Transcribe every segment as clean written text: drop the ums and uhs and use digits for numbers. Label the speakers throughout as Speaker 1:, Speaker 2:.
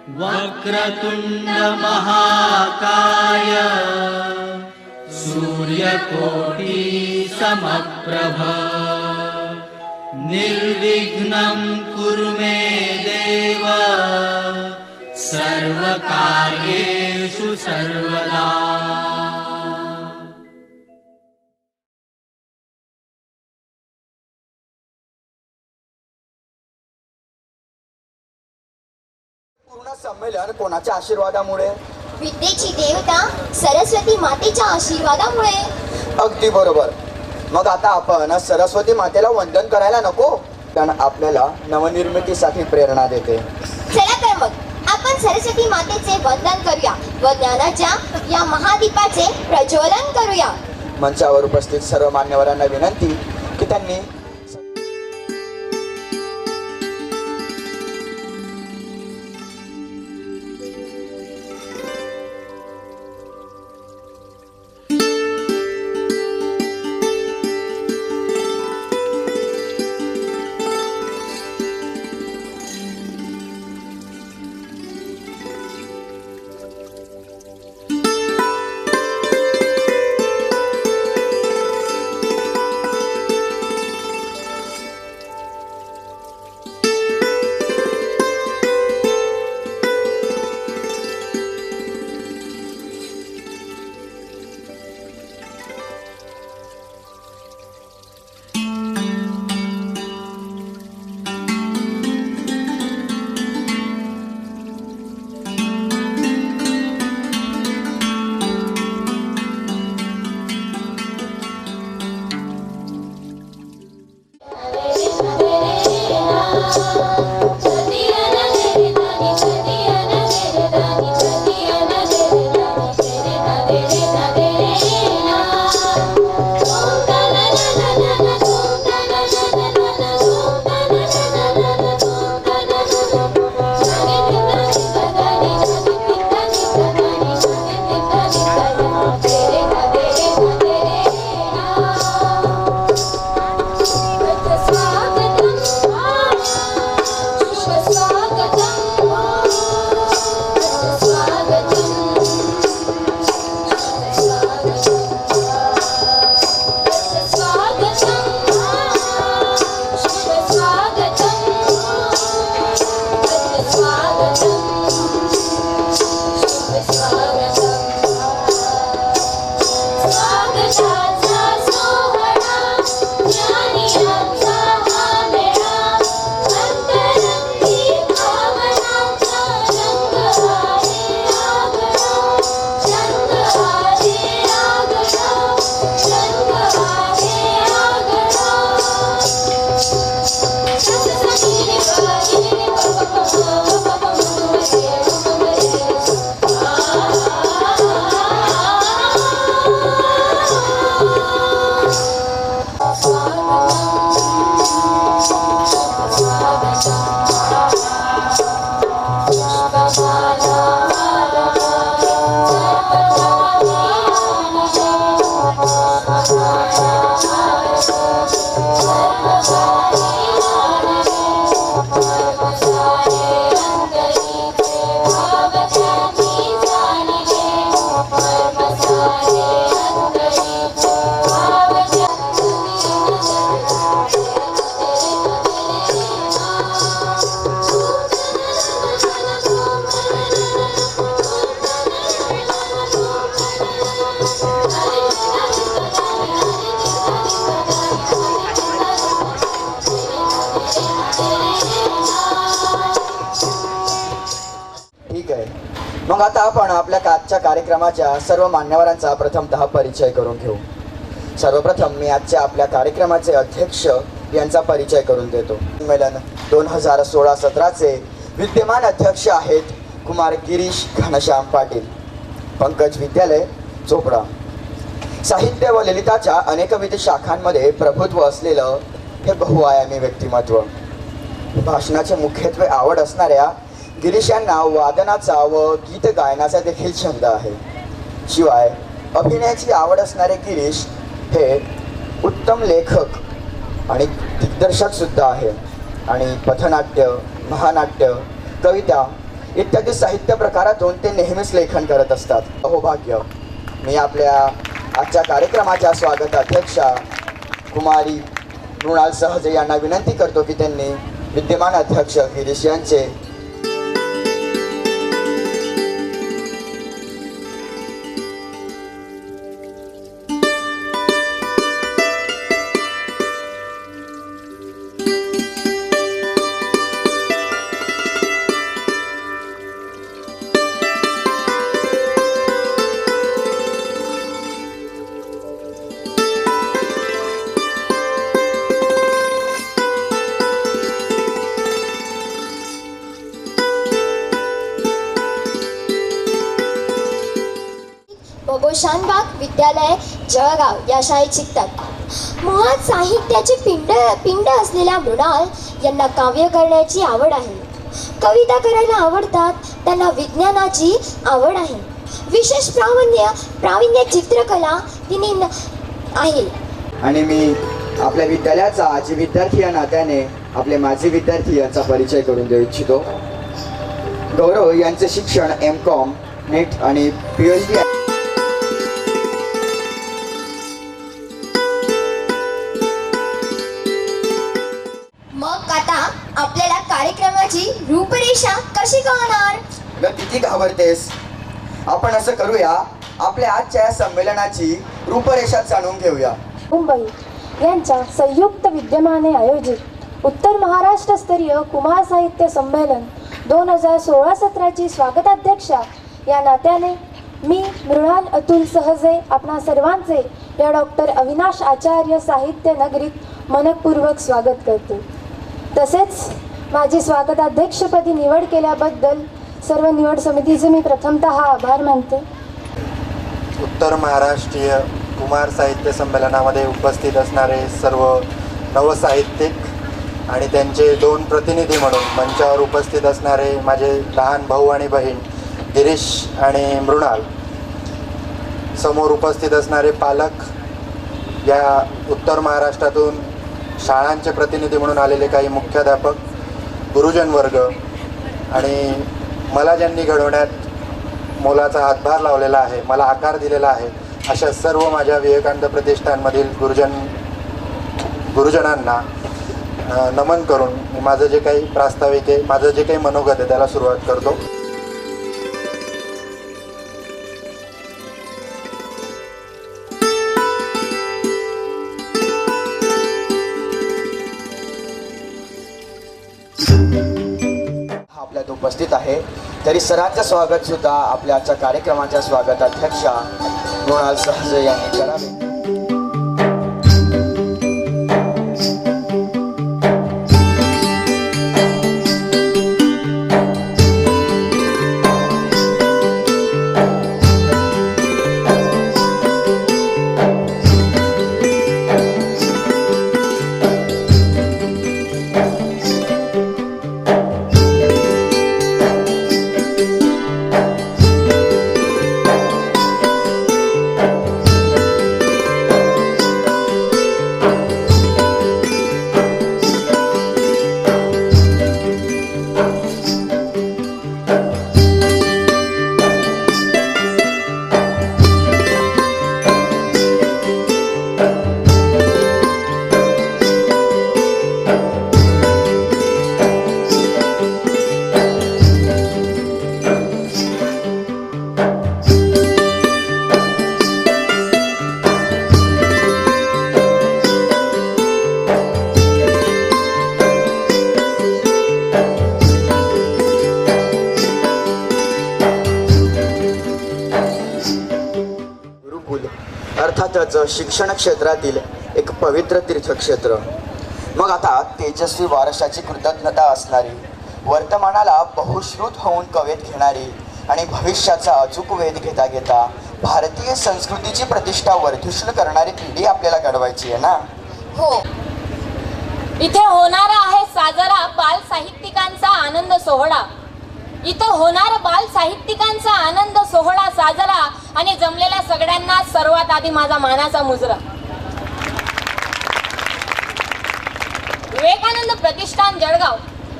Speaker 1: वक्रतुंड महाकाय सूर्यकोटि समप्रभ निर्विघ्नं कुरु मे देव सर्वकार्येषु सर्वदा।
Speaker 2: पूर्ण संमेलन कोणाच्या आशीर्वादामुळे?
Speaker 3: विद्येची देवता सरस्वती मातेच्या आशीर्वादामुळे।
Speaker 2: अगदी बरोबर। मग आता आपण सरस्वती मातेला वंदन करायला नको? कारण आपल्याला नवनिर्मितीसाठी प्रेरणा देते।
Speaker 3: चला तर मग आपण सरस्वती मातेचे वंदन करूया व ज्ञानाच्या या महादीपाचे प्रज्वलन करूया।
Speaker 2: मंचावर उपस्थित सर्व मान्यवरांना विनंती की त्यांनी मग आता आपण आपल्या आजच्या कार्यक्रमाच्या सर्व मान्यवरांचा प्रथमतः परिचय करून घेऊ। सर्वप्रथम मी आजच्या आपल्या कार्यक्रमाचे अध्यक्ष यांचा परिचय करून देतो। संमेलन 2016-17चे विद्यमान अध्यक्ष आहेत कुमार गिरीश घनश्याम पाटील, पंकज विद्यालय चोपडा। साहित्य व ललिताच्या अनेकविध शाखांमध्ये प्रभुत्व असलेलं हे बहुआयामी व्यक्तिमत्व। भाषणाचे मुख्यत्वे आवड असणाऱ्या गिरीश यांना वादनाचा व गीत गायनाचा देखील छंद आहे। शिवाय अभिनयाची आवड असणारे गिरीश हे उत्तम लेखक आणि दिग्दर्शक सुद्धा आहे आणि पथनाट्य, महानाट्य, कविता इत्यादी साहित्य प्रकारातून ते नेहमीच लेखन करत असतात. अहोभाग्य. मी आपल्या आजच्या कार्यक्रमाच्या स्वागताध्यक्षा कुमारी मृणाल सहजे यांना विनंती करतो की त्यांनी विद्यमान अध्यक्ष गिरीश यांचे
Speaker 3: शानबाग विद्यालय जळगाव या शाळेत शिकतात. मुळात साहित्याचे पिंड असलेल्या मृणाल यांना काव्य करण्याची आवड आहे. कविता करायला आवडतात. त्यांना विज्ञानाची आवड आहे. विशेष प्रावीण्य चित्रकला तिने आहे.
Speaker 2: आणि मी आपल्या विद्यालयाचा आजी विद्यार्थी या नात्याने आपले माजी विद्यार्थी यांचा परिचय करून देऊ इच्छितो. गौरव यांचे शिक्षण M.Com, नीट आणि PhD.
Speaker 3: मग आता आपल्याला कार्यक्रमाची रूपरेषा कशी कळणार?
Speaker 2: ग किती घाबरतेस? आपण असं करूया, आपल्या आजच्या या संमेलनाची रूपरेषा जाणून घेऊया.
Speaker 4: मुंबई यांच्या संयुक्त विद्यमाने आयोजित उत्तर महाराष्ट्र स्तरीय कुमार साहित्य संमेलन 2016-17ची स्वागताध्यक्षा या नात्याने मी मृणाल अतुल सहजे आपणा सर्वांचे या डॉक्टर अविनाश आचार्य साहित्य नगरीत मनपूर्वक स्वागत करते. तसेच माझी स्वागताध्यक्षपदी निवड केल्याबद्दल सर्व निवड समितीचे मी प्रथमतः आभार मानते.
Speaker 5: उत्तर महाराष्ट्रीय कुमार साहित्य संमेलनामध्ये उपस्थित असणारे सर्व नवसाहित्यिक आणि त्यांचे 2 प्रतिनिधी म्हणून मंचावर उपस्थित असणारे माझे लहान भाऊ आणि बहीण गिरीश आणि मृणाल, समोर उपस्थित असणारे पालक, या उत्तर महाराष्ट्रातून शाळांचे प्रतिनिधी म्हणून आलेले काही मुख्याध्यापक, गुरुजन वर्ग आणि मला ज्यांनी घडवण्यात मोलाचा हातभार लावलेला आहे, मला आकार दिलेला आहे, अशा सर्व माझ्या विवेकानंद प्रतिष्ठानमधील गुरुजनांना नमन करून माझं जे काही प्रास्ताविक आहे, माझं जे काही मनोगत आहे त्याला सुरुवात करतो.
Speaker 2: आपल्यात उपस्थित आहे, तरी सरांचं स्वागत सुद्धा आपल्या आजच्या कार्यक्रमाच्या स्वागताध्यक्षा मृणाल सहजे यांनी करावे. अर्थातच शिक्षण क्षेत्रातील एक पवित्र तीर्थक्षेत्र. मग आता तेजस्वी वारशाची कृतज्ञता असणारी, वर्तमानाला बहुश्रुत होऊन कवेत घेणारी आणि भविष्याचा अचूक वेध घेता घेता भारतीय संस्कृतीची प्रतिष्ठा वर्धिष्णू करणारी पिढी आपल्याला घडवायची आहे ना.
Speaker 6: हो, इथे होणारा आहे साजरा बाल साहित्यिकांचा आनंद सोहळा. इथं होणार बाल साहित्यिकांचा आनंद सोहळा साजरा आणि जमलेल्या सगळ्यांना सर्वात आधी माझा मानाचा मुजरा. विवेकानंद प्रतिष्ठान जळगाव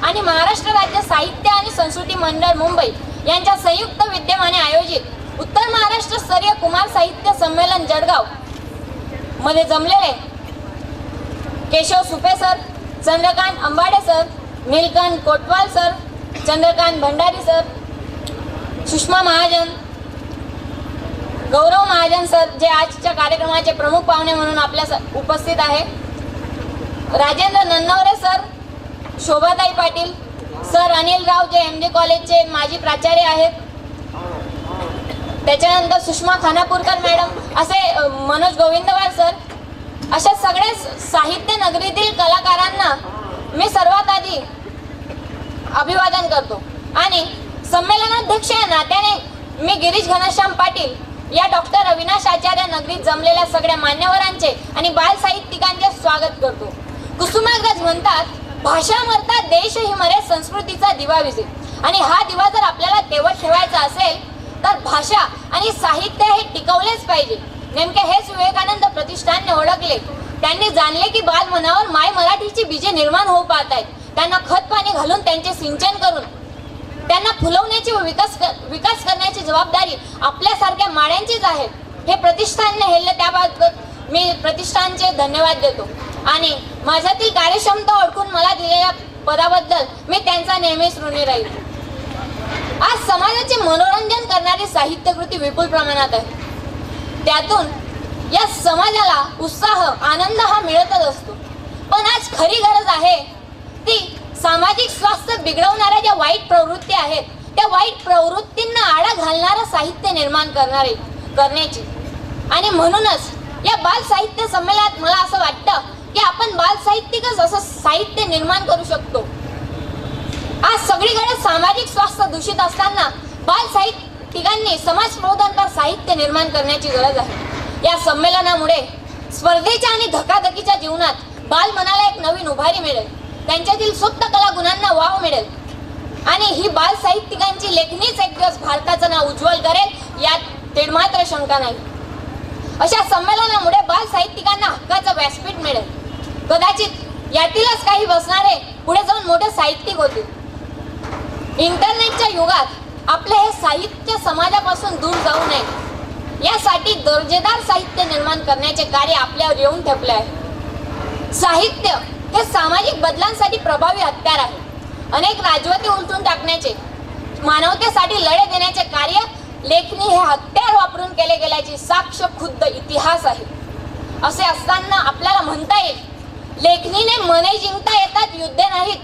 Speaker 6: आणि महाराष्ट्र राज्य साहित्य आणि संस्कृती मंडळ मुंबई यांच्या संयुक्त विद्यमाने आयोजित उत्तर महाराष्ट्र स्तरीय कुमार साहित्य संमेलन जळगाव मध्ये जमलेले Keshav Supe sir, Chandrakant Ambade sir, Nilkanth Kotwal sir, Chandrakant Bhandari sir, Sushma Mahajan, Gaurav Mahajan sir जे आजच्या कार्यक्रमाचे प्रमुख पाहुणे म्हणून आपल्या उपस्थित आहे, राजेंद्र नन्नवरे सर, शोभाताई पाटील सर, अनिल राव जे MD कॉलेजचे माजी प्राचार्य आहेत, त्याच्यानंतर सुषमा खानापूरकर मॅडम, असे मनोज गोविंदवार सर, अशा सगळे साहित्य नगरीतील कलाकारांना मी सर्वात आधी अभिवादन करतो. आणि संमेलनाध्यक्ष या नात्याने मी गिरीश घनश्याम पाटील या डॉक्टर अविनाश आचार्य नगरीत जमलेल्या सगळ्या मान्यवरांचे आणि बाल साहित्यिकांचे स्वागत करतो. कुसुमाग्रज म्हणतात, भाषा मरता देशही मरे, संस्कृतीचा दिवा विझे. आणि हा दिवा जर आपल्याला तेवत ठेवायचा असेल तर भाषा आणि साहित्य हे टिकवलेच पाहिजे. नेमके हेच विवेकानंद प्रतिष्ठानने ओळखले. त्यांनी जाणले की बाल मनावर माय मराठीची बीजे निर्माण होऊ पाहत आहेत. त्यांना खत पाणी घालून त्यांचे सिंचन करून त्यांना फुलवण्याची व विकास करण्याची जबाबदारी आपल्यासारख्या माड्यांचीच आहे. हे प्रतिष्ठानने हेरले, त्याबाबत मी प्रतिष्ठानचे धन्यवाद देतो. आणि माझ्यातील कार्यक्षमता ओळखून मला दिलेल्या पदाबद्दल मी त्यांचा नेहमीच ऋणी राहील. आज समाजाचे मनोरंजन करणारी साहित्यकृती विपुल प्रमाणात आहे. त्यातून या समाजाला उत्साह, आनंद हा मिळतच असतो. पण आज खरी गरज आहे ती सामाजिक स्वास्थ्य बिघडवणाऱ्या ज्या वाईट प्रवृत्ती आहेत त्या वाईट प्रवृत्तींना आळा घालणारं साहित्य निर्माण करण्याची. आणि म्हणूनच या बाल साहित्य संमेलनात मला असं वाटतं की आपण बाल साहित्यिकच असं साहित्य निर्माण करू शकतो. आज सगळीकडे सामाजिक स्वास्थ्य दूषित असताना बाल साहित्यिकांनी समाज प्रबोधनपर साहित्य निर्माण करण्याची गरज आहे. या संमेलनामुळे स्पर्धेच्या आणि धकाधकीच्या जीवनात बाल मनाला एक नवीन उभारी मिळेल. त्यांच्यातील सुप्त कला गुणांना वाव मिळेल. आणि ही बाल साहित्यिकांची लेखणीच एक दिवस भारताचं नाव उज्ज्वल करेल यात तिळमात्र शंका नाही. अशा संमेलनामुळे बाल साहित्यिकांना हक्काचं व्यासपीठ मिळेल. कदाचित यातीलच काही बसणारे पुढे जाऊन मोठे साहित्यिक होतील. इंटरनेटच्या युगात आपले हे साहित्य समाजापासून दूर जाऊ नये यासाठी दर्जेदार साहित्य निर्माण करण्याचे कार्य आपल्यावर येऊन ठेपले आहे. साहित्य हे सामाजिक बदलांसाठी प्रभावी हत्यार आहे. अनेक राजवटी उलटून टाकण्याचे, मानवतेसाठी लढे देण्याचे कार्य लेखणी हे हत्यार वापरून केले गेल्याची साक्ष खुद्द इतिहास आहे. असे असताना आपल्याला म्हणता येईल, लेखणीने मने जिंकता येतात, युद्धे नाहीत.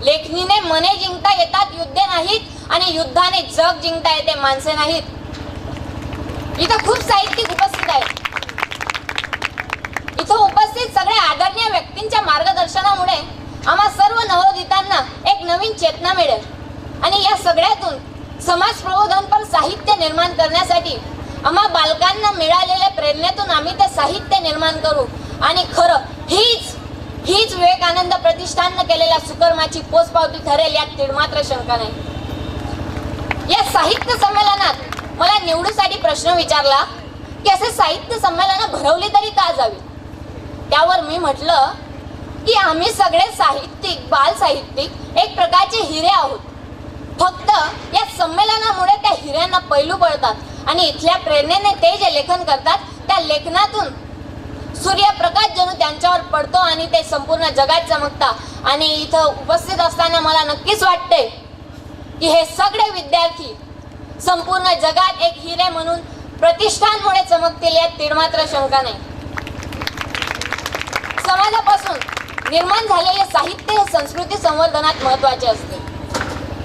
Speaker 6: लेखणीने मने जिंकता येतात, युद्धे नाहीत. आणि युद्धाने जग जिंकता येते, माणसे नाहीत. इथं खूप साहित्यिक उपस्थित आहेत. इथं उपस्थित सगळ्या आदरणीय व्यक्तींच्या मार्गदर्शनामुळे आम्हा सर्व नवोदितांना एक नवीन चेतना मिळेल. आणि या सगळ्यातून समाज प्रबोधनपर साहित्य निर्माण करण्यासाठी आम्हा बालकांना मिळालेल्या प्रेरणेतून आम्ही ते साहित्य निर्माण करू. आणि खरं हीच विवेकानंद प्रतिष्ठाननं केलेल्या सुकर्माची पोचपावती ठरेल यात तिळमात्र शंका नाही. या साहित्य संमेलनात मला निवडीसाठी प्रश्न विचारला की असे साहित्य संमेलन भरवली तरी का जावी. त्यावर मी म्हटलं की आम्ही सगळे साहित्यिक, बाल साहित्यिक एक प्रकारचे हिरे आहोत. फक्त या संमेलनामुळे त्या हिऱ्यांना पैलू पडतात आणि इथल्या प्रेरणेने ते जे लेखन करतात त्या लेखनातून सूर्यप्रकाश जणू त्यांच्यावर पडतो आणि ते संपूर्ण जगात चमकतात. आणि इथं उपस्थित असताना मला नक्कीच वाटते की हे सगळे विद्यार्थी संपूर्ण जगात एक हिरे म्हणून प्रतिष्ठानमुळे चमकतील यात तिळमात्र शंका नाही. समाजापासून निर्माण झालेले साहित्य हे संस्कृती संवर्धनात महत्त्वाचे असते.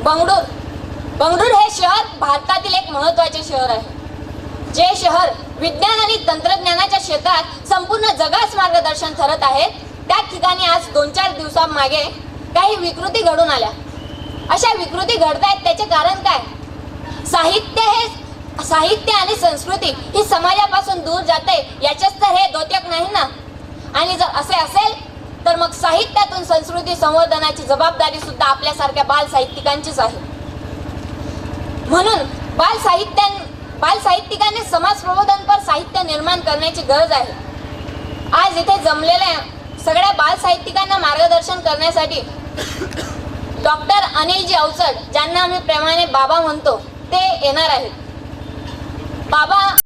Speaker 6: बंगळूर हे शहर भारतातील एक महत्त्वाचे शहर आहे. जे शहर विज्ञान आणि तंत्रज्ञानाच्या क्षेत्रात संपूर्ण जगास मार्गदर्शन ठरत आहेत, त्या ठिकाणी आज 2-4 दिवसांमागे काही विकृती घडून आल्या. अशा विकृती घडतायत त्याचे कारण काय? साहित्य आणि संस्कृती ही समाजापासून दूर जाते याचेच तर हे द्योतक नाही ना. आणि जर असे असेल तर मग साहित्यातून संस्कृती संवर्धनाची जबाबदारी सुद्धा आपल्यासारख्या बाल साहित्यिकांचीच आहे. म्हणून बाल साहित्यिकांनी समाज प्रबोधनपर साहित्य निर्माण करण्याची गरज आहे. आज इथे जमलेल्या सगळ्या बाल साहित्यिकांना मार्गदर्शन करण्यासाठी डॉक्टर अनिलजी अवचट, ज्यांना आम्ही प्रेमाने बाबा म्हणतो, ते येणार आहेत. बाबा